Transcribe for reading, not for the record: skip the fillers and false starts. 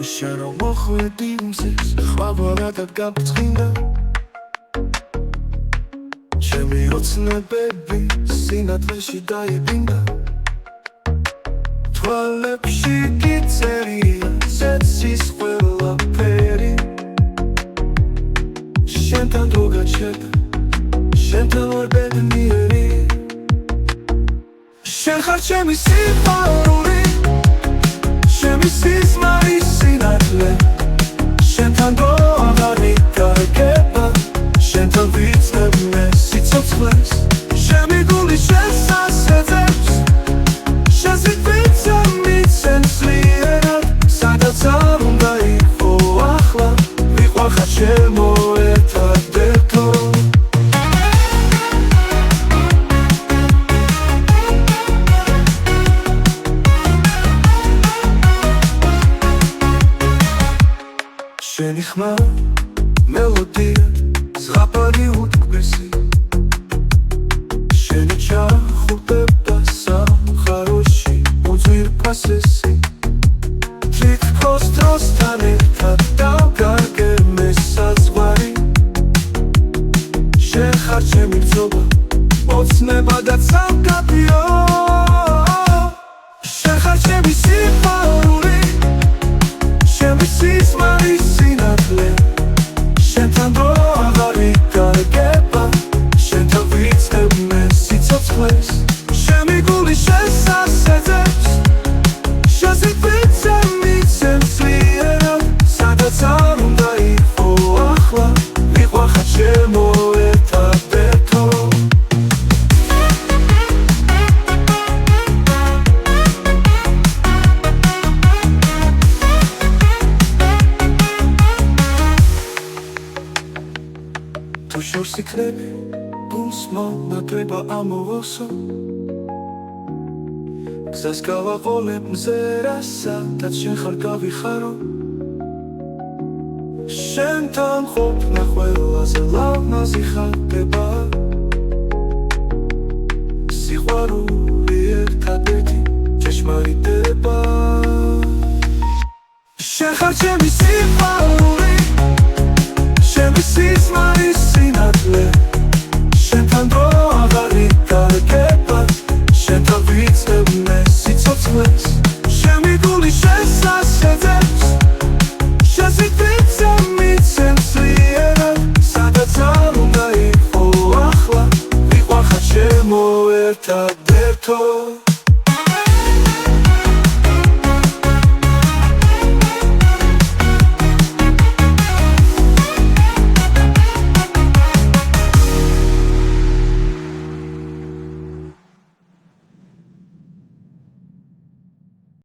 შენ რომ მოხვედი მზეს ხვაბარადად გაფრთხილდა ჩემი ოცნებები სინათლეში დაიბინდა თვალებში გიწერია ზეცის ყველაფერი შენთან თუ გაჩერდა შენთან ვარ ბედნიერი შენ ხარ ჩემი სიყვარული ჩემი სიზმარი სინათლე შენთან აღარ ვიკარგება შენთან ვიცნობ მე სიცოცხლეს ჩემი გული შენს ასეძებს შენს ვიწა მიცემს ლიერად სადაც არ უნდა იყო ახლა ვიყვახარ ჩემო ერთადერთო შენი ხმა მელოდია ზღაპარი უთქვესი შენი ჩახუტება სამხაროში უძვირფასესი თითქოს დროსთან ერთად დავგარგე მე საზღვარი შენ ხარ ჩემი ბრძოლა ოცნება და სამკაფიო შენ ხარ ჩემი სიყვარული ჩემი სიზმარი სინათლე შენთან აღარ ვიკარგება შენთან ვიცნობ მე სიცოცხლეს ჩემი გული შენს ასეძებს შენს ვიწა მიცემს ლიერად სადაც არ უნდა იყო ახლა ვიყვახარ ჩემო ერთადერთო თუ შორს იქნები გულს მომნათება ამოვოსო გზას გავაყოლებ მზერა სადაც შენ ხარ გავიხარო შენთან ყოფნა ყველაზე ლამაზი ხდება სიყვარული ერთადერთი ჭეშმარიტება შენ ხარ ჩემი სიყვარული ჩემი სიზმარი სინათლე შენთან აღარ ვიკარგება შენთან ვიცნობ მე სიცოცხლეს ჩემი გული შენს ასეძებს შენს ვიწა მიცემს ლიერად სადაც არ უნდა იყო ახლა ვიყვახარ ჩემო ერთადერთო